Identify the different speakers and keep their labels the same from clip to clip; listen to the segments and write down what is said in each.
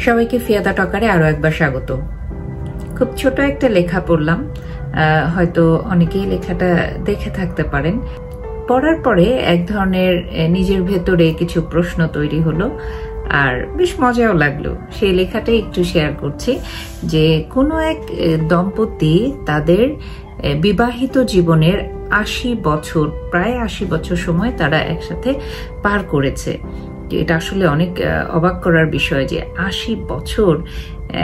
Speaker 1: সবাইকে ফিয়াদা টকারে আরো একবার স্বাগত। খুব ছোট একটা লেখা পড়লাম, হয়তো অনেকেই লেখাটা দেখে থাকতে পারেন। পড়ার পরে এক ধরনের নিজের ভেতরে কিছু প্রশ্ন তৈরি হলো, আর বেশ মজাও লাগলো। সেই লেখাটাই একটু শেয়ার করছি যে কোনো এক দম্পতি তাদের বিবাহিত জীবনের 80 বছর, প্রায় 80 বছর সময় তারা একসাথে পার করেছে। এটা আসলে অনেক অবাক করার বিষয় যে 80 বছর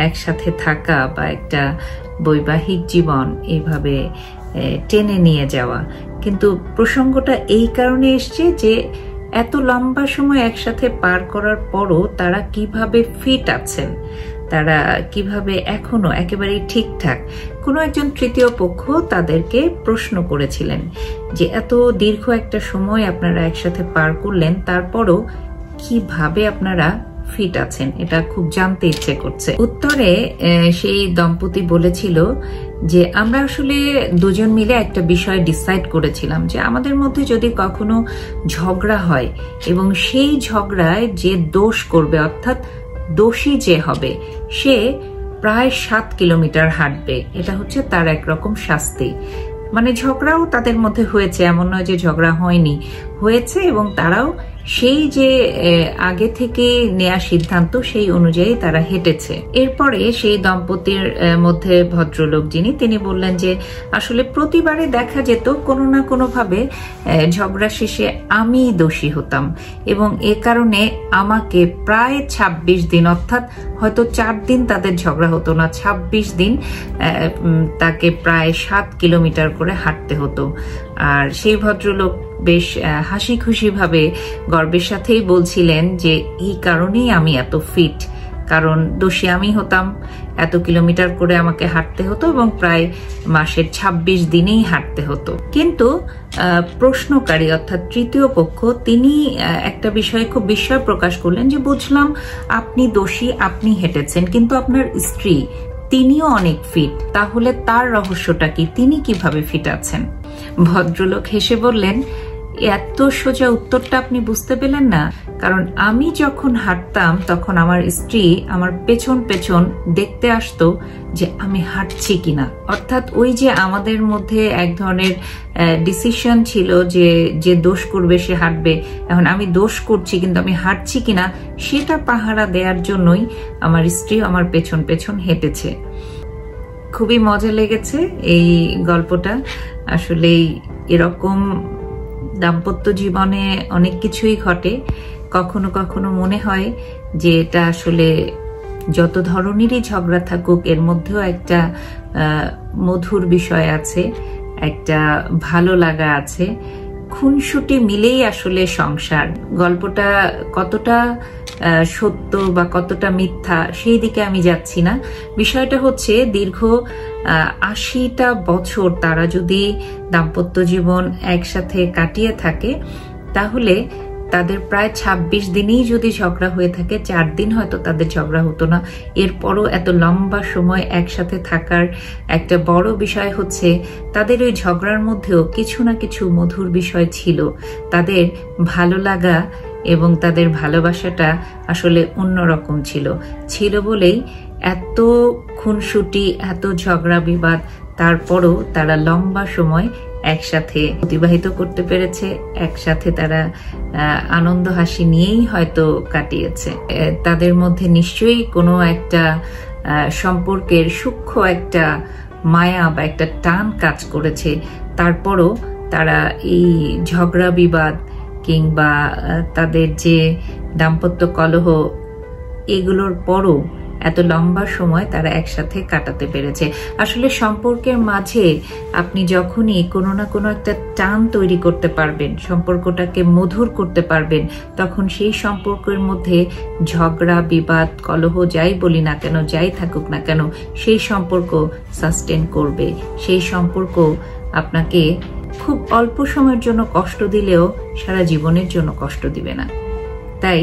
Speaker 1: একসাথে থাকা বা একটা বৈবাহিক জীবন এইভাবে টেনে নিয়ে যাওয়া। কিন্তু প্রসঙ্গটা এই কারণে এসছে যে এত লম্বা সময় একসাথে পার করার পরও তারা কিভাবে ফিট আছেন, তারা কিভাবে এখনো একেবারেই ঠিকঠাক। কোনো একজন তৃতীয় পক্ষ তাদেরকে প্রশ্ন করেছিলেন যে এত দীর্ঘ একটা সময় আপনারা একসাথে পার করলেন, তারপরও কিভাবে আপনারা ফিট আছেন, এটা খুব জানতে ইচ্ছে করছে। উত্তরে সেই দম্পতি বলেছিল যে আমরা আসলে দুজন মিলে একটা বিষয় ডিসাইড করেছিলাম যে আমাদের মধ্যে যদি কখনো ঝগড়া হয় এবং সেই ঝগড়ায় যে দোষ করবে, অর্থাৎ দোষী যে হবে, সে প্রায় 7 কিলোমিটার হাঁটবে। এটা হচ্ছে তার একরকম শাস্তি। মানে ঝগড়াও তাদের মধ্যে হয়েছে, এমন নয় যে ঝগড়া হয়নি, হয়েছে, এবং তারাও সেই যে আগে থেকে নেয়া সিদ্ধান্ত সেই অনুযায়ী তারা হেঁটেছে। এরপরে সেই দম্পতির মধ্যে ভদ্রলোক যিনি, তিনি বললেন যে আসলে প্রতিবারে দেখা যেত কোনো না কোনো ভাবে ঝগড়া শেষে আমি দোষী হতাম, এবং এ কারণে আমাকে প্রায় 26 দিন, অর্থাৎ হয়তো 4 দিন তাদের ঝগড়া হতো না, 26 দিন তাকে প্রায় 7 কিলোমিটার করে হাঁটতে হতো। আর সেই ভদ্রলোক বেশ হাসি খুশি ভাবে গর্বের সাথেই বলছিলেন যে এই কারণেই আমি এত ফিট, কারণ দোষী আমি হতাম, এত কিলোমিটার করে আমাকে হাঁটতে হতো এবং প্রায় মাসের 26 দিনেই হাঁটতে হতো। কিন্তু প্রশ্নকারী অর্থাৎ তৃতীয় পক্ষ, তিনি একটা বিষয়ে খুব বিস্ময় প্রকাশ করলেন যে বুঝলাম আপনি দোষী, আপনি হেঁটেছেন, কিন্তু আপনার স্ত্রী তিনিও অনেক ফিট, তাহলে তার রহস্যটা কি, তিনি কিভাবে ফিট আছেন? ভদ্রলোক হেসে বললেন, এত সোজা উত্তরটা আপনি বুঝতে পেলেন না, কারণ আমি যখন হাঁটতাম তখন আমার স্ত্রী আমার পেছন পেছন দেখতে আসতো যে আমি হাঁটছি কিনা। অর্থাৎ ওই যে আমাদের মধ্যে এক ধরনের ডিসিশন ছিল যে যে দোষ করবে সে হাঁটবে, এখন আমি দোষ করছি কিন্তু আমি হাঁটছি কিনা সেটা পাহারা দেওয়ার জন্যই আমার স্ত্রী আমার পেছন পেছন হেঁটেছে। খুবই মজা লেগেছে এই গল্পটা। আসলে এরকম দাম্পত্য জীবনে অনেক কিছুই ঘটে। কখনো কখনো মনে হয় যে এটা আসলে যত ধরনেরই ঝগড়া থাকুক এর মধ্যেও একটা মধুর বিষয় আছে, একটা ভালো লাগা আছে। খুনসুটি মিলেই আসলে সংসার। গল্পটা কতটা সত্য বা কতটা মিথ্যা সেই দিকে আমি যাচ্ছি না। বিষয়টা হচ্ছে দীর্ঘ 80টা বছর তারা যদি দাম্পত্য জীবন একসাথে কাটিয়ে থাকে, তাহলে তাদের প্রায় 26 দিনেই যদি ঝগড়া হয়ে থাকে, 4 দিন হয়তো তাদের ঝগড়া হতো না। এরপরও এত লম্বা সময় একসাথে থাকার একটা বড় বিষয় হচ্ছে তাদের ওই ঝগড়ার মধ্যেও কিছু না কিছু মধুর বিষয় ছিল। তাদের ভালো লাগা এবং তাদের ভালোবাসাটা আসলে অন্যরকম ছিল বলেই এত খুনসুটি, এত ঝগড়া বিবাদ, তারপরও তারা লম্বা সময় একসাথে অতিবাহিত করতে পেরেছে, একসাথে তারা আনন্দ হাসি নিয়েই হয়তো কাটিয়েছে। তাদের মধ্যে নিশ্চয়ই কোনো একটা সম্পর্কের সূক্ষ্ম একটা মায়া বা একটা টান কাজ করেছে। তারপরও তারা এই ঝগড়া বিবাদ কিংবা তাদের যে দাম্পত্য কলহ, এগুলোর পরও এত লম্বা সময় তারা একসাথে কাটাতে পেরেছে। আসলে সম্পর্কের মাঝে আপনি যখনই কোনো না কোনো একটা টান তৈরি করতে পারবেন, সম্পর্কটাকে মধুর করতে পারবেন, তখন সেই সম্পর্কের মধ্যে ঝগড়া বিবাদ কলহ যাই বলি না কেন, যাই থাকুক না কেন, সেই সম্পর্ক সাস্টেন করবে। সেই সম্পর্ক আপনাকে খুব অল্প সময়ের জন্য কষ্ট দিলেও সারা জীবনের জন্য কষ্ট দিবে না। তাই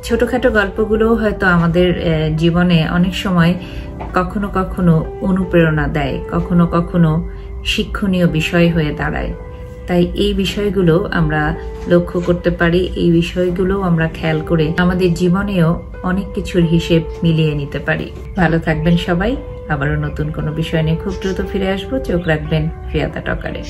Speaker 1: ছোটখাটো গল্পগুলো হয়তো আমাদের জীবনে অনেক সময় কখনো কখনো অনুপ্রেরণা দেয়, কখনো কখনো শিক্ষণীয় বিষয় হয়ে দাঁড়ায়। তাই এই বিষয়গুলো আমরা লক্ষ্য করতে পারি, এই বিষয়গুলো আমরা খেয়াল করে আমাদের জীবনেও অনেক কিছুর হিসেব মিলিয়ে নিতে পারি। ভালো থাকবেন সবাই। আবারও নতুন কোনো বিষয় নিয়ে খুব দ্রুত ফিরে আসবো। চোখ রাখবেন ফিয়াতা টকারে।